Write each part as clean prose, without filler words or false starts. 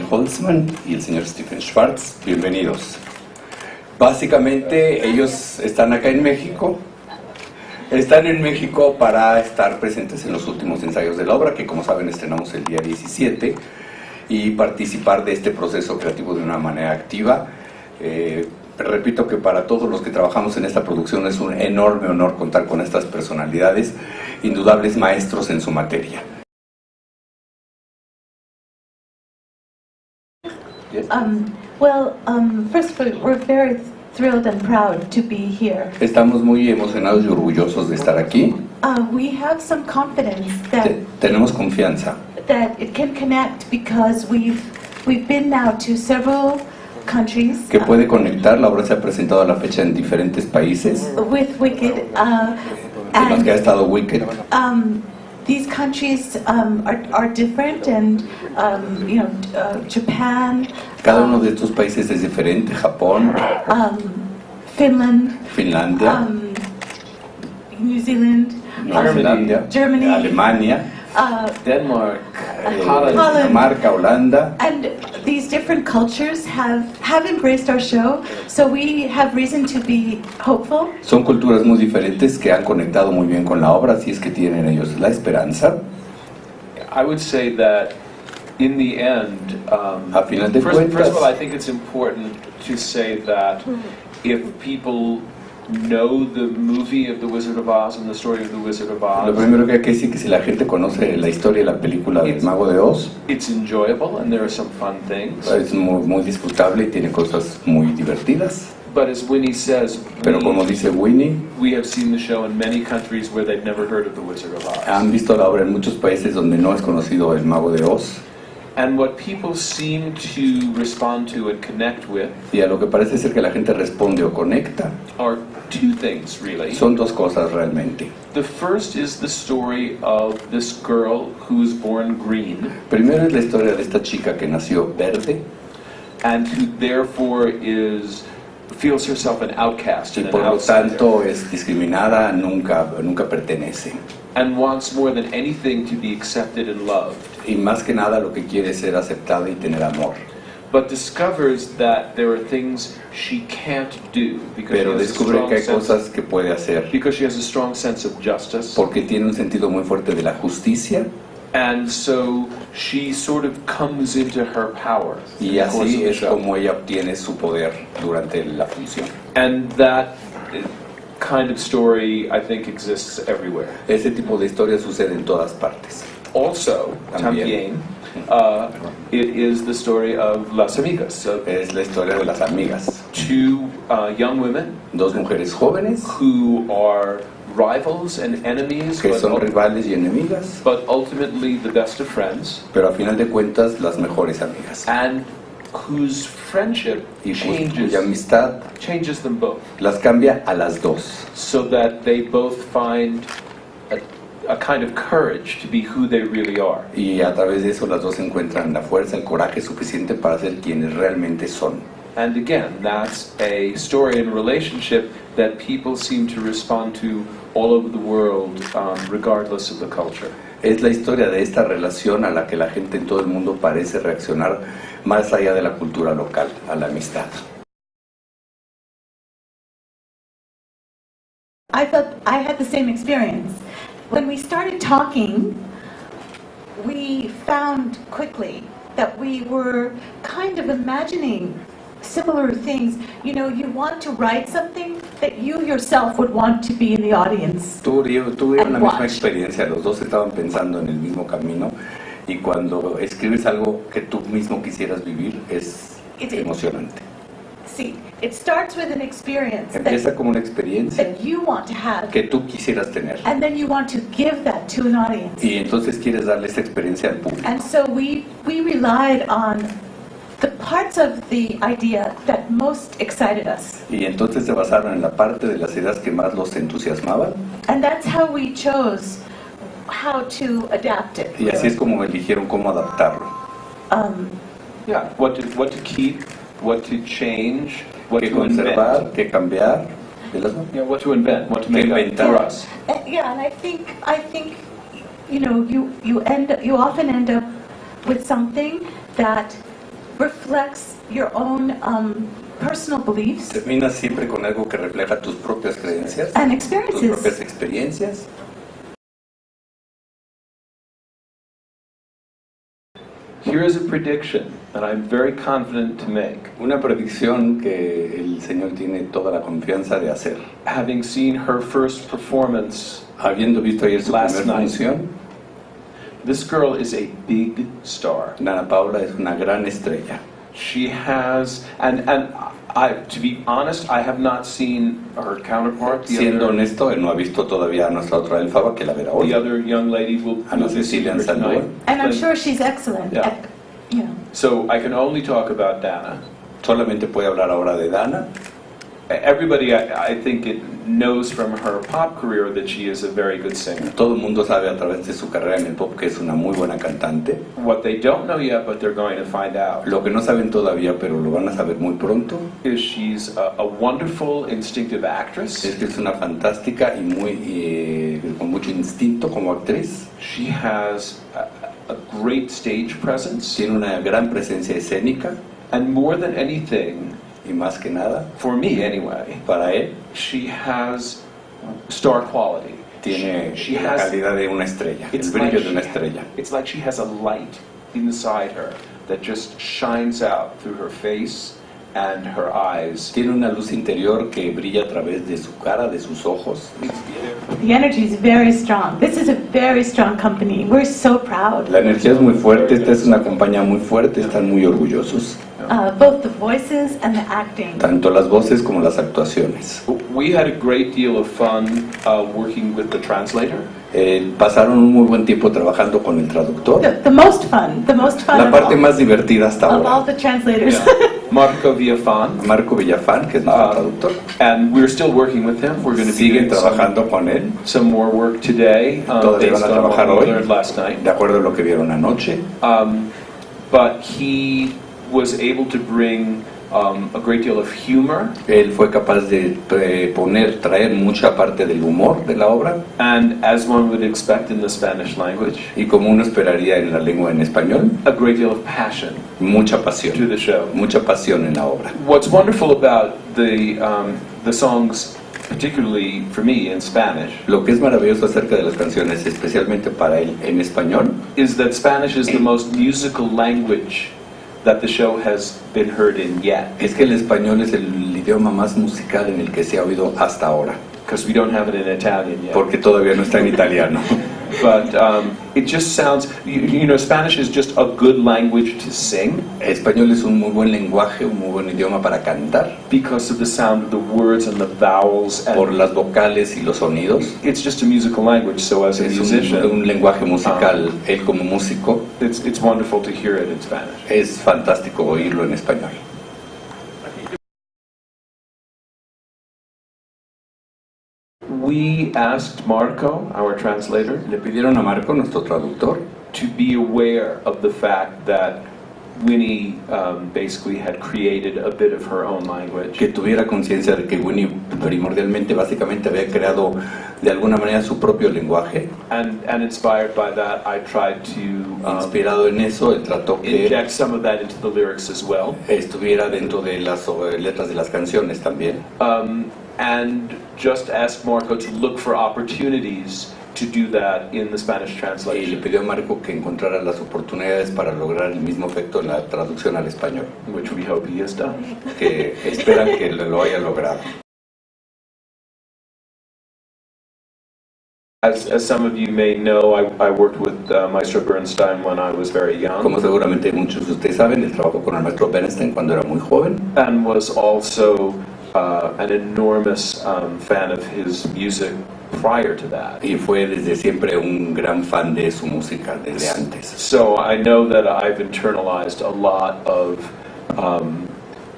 Holtzman y el señor Stephen Schwartz. Bienvenidos. Básicamente ellos están acá en México. Están en México para estar presentes en los últimos ensayos de la obra, que como saben estrenamos el día 17, y participar de este proceso creativo de una manera activa. Repito que para todos los que trabajamos en esta producción es un enorme honor contar con estas personalidades, indudables maestros en su materia. Yes? First of all, we're very thrilled and proud to be here. Estamos muy emocionados y orgullosos de estar aquí. We have some confidence that Tenemos confianza that it can connect because we've been now to several countries. Que puede conectar. La obra se ha presentado a la fecha en diferentes países. With Wicked, En los que ha estado Wicked. These countries are different, and Japan. Cada uno de estos países es diferente. Japón, Finlandia, New Zealand, Nueva Zelanda, Germany, Alemania, Denmark, Holland, Dinamarca, Holanda. and these different cultures have embraced our show, so we have reason to be hopeful. Son culturas muy diferentes que han conectado muy bien con la obra, así es que tienen ellos la esperanza. I would say that in the end, A final de first cuentas, of all, I think it's important to say that if people know the movie of The Wizard of Oz and the story of The Wizard of lo Oz, primero que hay que decir es que si la gente conoce la historia y la película del Mago de Oz, it's enjoyable and there are some fun things. es muy disfrutable y tiene cosas muy divertidas. But as Winnie says, Pero como dice Winnie, we have seen the show in many countries where they've never heard of The Wizard of Oz. han visto la obra en muchos países donde no es conocido el Mago de Oz. And what people seem to respond to and connect with Y a lo que parece ser que la gente responde o conecta are two things, really. son dos cosas realmente. The first is the story of this girl who was born green Primero es la historia de esta chica que nació verde and who therefore feels herself an outcast y and an por lo outsider, tanto es discriminada, nunca pertenece. and wants more than anything to be accepted and loved, Y más que nada lo que quiere es ser aceptada y tener amor. but discovers that there are things she can't do Pero descubre que hay cosas que puede hacer because she has a strong sense of justice, porque tiene un sentido muy fuerte de la justicia, and so she sort of comes into her power. y así es como ella obtiene su poder durante la función. And that kind of story, I think, exists everywhere. Ese tipo de historia sucede en todas partes. Also, también, it is the story of Las Amigas, of Es la historia de las amigas, two young women dos mujeres jóvenes who are rivals and enemies, que son rivales y enemigas, but ultimately the best of friends, pero a final de cuentas las mejores amigas, and whose friendship y changes cuya amistad changes them both, las cambia a las dos, so that they both find a kind of courage to be who they really are. y a través de eso las dos encuentran la fuerza, el coraje suficiente para ser quienes realmente son. And again, that's a story and relationship that people seem to respond to all over the world, regardless of the culture. Es la historia de esta relación a la que la gente en todo el mundo parece reaccionar más allá de la cultura local, a la amistad. I felt I had the same experience. When we started talking, we found quickly that we were kind of imagining similar things. You know, you want to write something that you yourself would want to be in the audience. Tuvieron la misma experiencia, los dos estaban pensando en el mismo camino, y cuando escribes algo que tú mismo quisieras vivir es emocionante. See, it starts with an experience Empieza como una experiencia that you want to have, que tú quisieras tener, and then you want to give that to an audience. y entonces quieres darle esta experiencia al público. And so we relied on the parts of the idea that most excited us. Y entonces se basaron en la parte de las ideas que más los entusiasmaban, And that's how we chose how to adapt it. y así es como eligieron cómo adaptarlo. Yeah, what to keep, what to change, what Que to conservar, invent. que cambiar, de las Yeah, what to invent, what to Que make up inventar. for us. Yeah, and I think you know, you often end up with something that reflects your own personal beliefs Terminas siempre con algo que refleja tus propias creencias, and tus propias experiences. experiencias. Here is a prediction that I'm very confident to make. Una predicción que el Señor tiene toda la confianza de hacer. Having seen her first performance, Habiendo visto ayer su Last primera night. función, this girl is a big star. Dana Paula es una gran estrella. She has, and I, to be honest, I have not seen her counterpart, Siendo honesto, él no ha visto todavía a nuestra otra Elfaba, que la verá hoy. the other young lady will Ana be Cecilia here tonight. Sandoval. And I'm sure she's excellent Yeah. at, you know. So I can only talk about Dana. Solamente puede hablar ahora de Dana. Everybody, I think, it knows from her pop career that she is a very good singer. Todo el mundo sabe a través de su carrera en el pop que es una muy buena cantante. What they don't know yet, but they're going to find out, Lo que no saben todavía, pero lo van a saber muy pronto, is she's a wonderful, instinctive actress. es que es una fantástica y con mucho instinto como actriz. She has a great stage presence. Tiene una gran presencia escénica And more than anything, y más que nada, for me anyway, para él, she has star quality. tiene She la has, calidad de una estrella, el it's brillo like de una estrella. it's like she has a light inside her that just shines out through her face and her eyes. Tiene una luz interior que brilla a través de su cara, de sus ojos. The energy is very strong. This is a very strong company. We're so proud. La energía es muy fuerte, esta es una compañía muy fuerte, están muy orgullosos. Both the voices and the acting. Tanto las voces como las actuaciones. We had a great deal of fun working with the translator. Pasaron un muy buen tiempo trabajando con el traductor. The most fun La of parte all, más divertida hasta of all ahora. the translators. Marco Villafan. Marco Villafán, que es nuestro traductor. And we're still working with him. We're going to be Siguen doing trabajando con él, some more work today Todavía based van a on what trabajar we hoy. learned last night. de acuerdo a lo que vieron anoche. But he was able to bring a great deal of humor, Él fue capaz de traer mucha parte del humor de la obra, and as one would expect in the Spanish language, y como uno esperaría en la lengua en español, a great deal of passion mucha to pasión, the show. mucha pasión en la obra. What's wonderful about the songs, particularly for me in Spanish, Lo que es maravilloso acerca de las canciones, especialmente para él en español, is that Spanish is the most musical language that the show has been heard in yet, es que el español es el idioma más musical en el que se ha oído hasta ahora, because we don't have it in Italian yet. porque todavía no está en italiano. But it just sounds, you know, Spanish is just a good language to sing El español es un muy buen lenguaje, un muy buen idioma para cantar, because of the sound of the words and the vowels, por and las vocales y los sonidos. it's just a musical language. So as a Es musician, un lenguaje musical. Él como músico, it's wonderful to hear it in Spanish. es fantástico oírlo en español. We asked Marco, our translator, Le pidieron a Marco, nuestro traductor, to be aware of the fact that Winnie basically had created a bit of her own language. que tuviera conciencia de que Winnie primordialmente, básicamente había creado de alguna manera su propio lenguaje. And inspired by that, I tried to Inspirado en eso, él trató que inject some of that into the lyrics as well. estuviera dentro de las letras de las canciones también. And just asked Marco to look for opportunities to do that in the Spanish Y le translation, pidió a Marco que encontrara las oportunidades para lograr el mismo efecto en la traducción al español, which we hope he has done. que esperan que lo haya logrado. As some of you may know, I worked with Maestro Bernstein when I was very young, Como seguramente muchos de ustedes saben, él trabajó con el maestro Bernstein cuando era muy joven and was also an enormous fan of his music prior to that. y fue desde siempre un gran fan de su música desde antes. So I know that I've internalized a lot of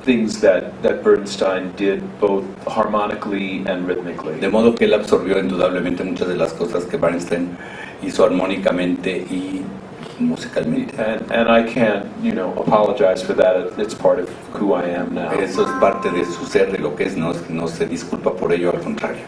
things that Bernstein did both harmonically and rhythmically. De modo que él absorbió indudablemente muchas de las cosas que Bernstein hizo armónicamente y musicalmente. And I can't, you know, apologize for that. It's part of who I am now. Eso es parte de su ser, de lo que es, no se disculpa por ello, al contrario.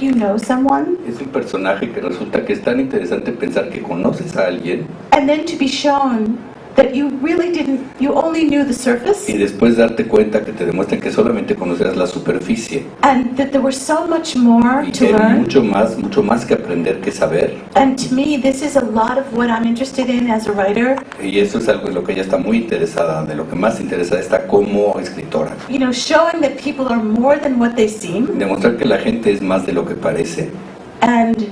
think you know someone, Es un personaje que resulta que es tan interesante pensar que conoces a alguien and then to be shown that you really didn't, you only knew the surface, y después darte cuenta que te demuestran que solamente conocías la superficie and that there was so much more y to que hay learn. mucho más que aprender que saber. And to me, this is a lot of what I'm interested in as a writer. Y eso es algo en lo que ella está muy interesada, de lo que más interesada está como escritora. You know, showing that people are more than what they seem, Demostrar que la gente es más de lo que parece. and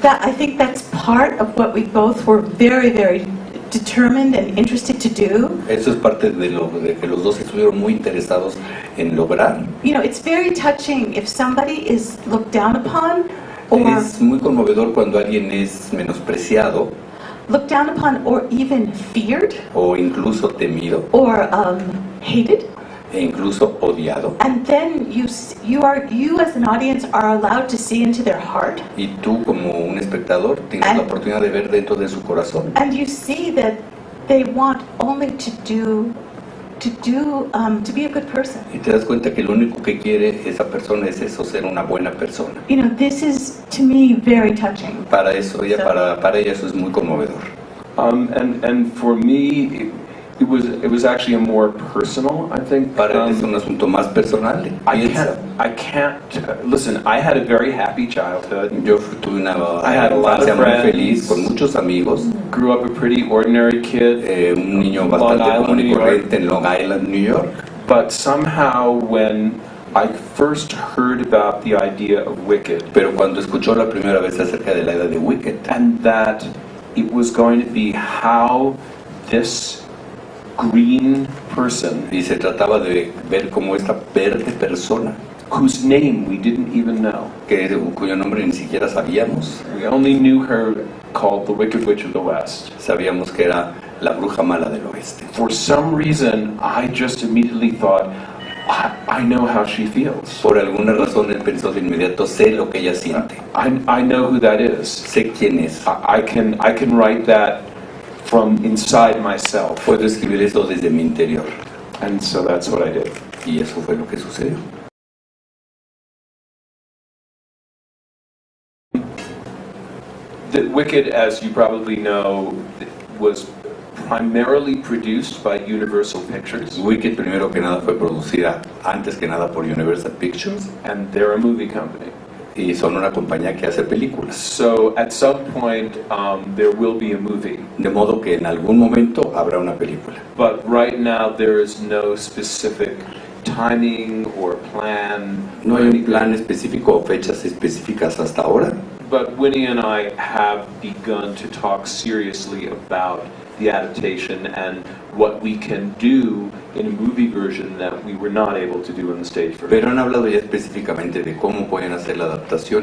that I think that's part of what we both were very, very determined and interested to do. Eso es parte de lo de que los dos estuvieron muy interesados en lograr. You know, it's very touching if somebody is looked down upon, or Es muy conmovedor cuando alguien es menospreciado or even feared, o incluso temido or hated. e incluso odiado. And then you as an audience are allowed to see into their heart, Y tú como un espectador tienes la oportunidad de ver dentro de su corazón. and you see that they want only to be a good person. Y te das cuenta que lo único que quiere esa persona es eso, ser una buena persona. You know, this is to me very touching. Para eso, para ella eso es muy conmovedor. And for me, it was actually a more personal, I think. Para él es un asunto más personal. I can't listen. I had a very happy childhood. Yo tuve una I had a lot infancia of muy friends. feliz, con muchos amigos. Grew up a pretty ordinary kid. Un niño Long bastante Island, común y New York. corriente en Long Island, New York. But somehow when I first heard about the idea of Wicked, Pero cuando escuchó la primera vez acerca de la edad de Wicked, and that it was going to be how this green person, y se trataba de ver cómo esta verde persona, whose name we didn't even know, cuyo nombre ni siquiera sabíamos, we only knew her called the Wicked Witch of the West. sabíamos que era la bruja mala del oeste. For some reason, I just immediately thought, I know how she feels. Por alguna razón él pensó de inmediato, sé lo que ella siente, I know who that is. sé quién es, I can write that from inside myself. puedo escribir eso desde mi interior. And so that's what I did. Y eso fue lo que sucedió. The Wicked, as you probably know, was primarily produced by Universal Pictures, Wicked primero que nada fue producida antes que nada por Universal Pictures and they're a movie company. y son una compañía que hace películas. So at some point, there will be a movie. De modo que en algún momento habrá una película. But right now, there is no specific timing or plan. No hay un plan específico o fechas específicas hasta ahora, But Winnie and I have begun to talk seriously about the adaptation and what we can do in a movie version that we were not able to do in the stage version. pero han hablado ya específicamente de cómo pueden hacer la adaptación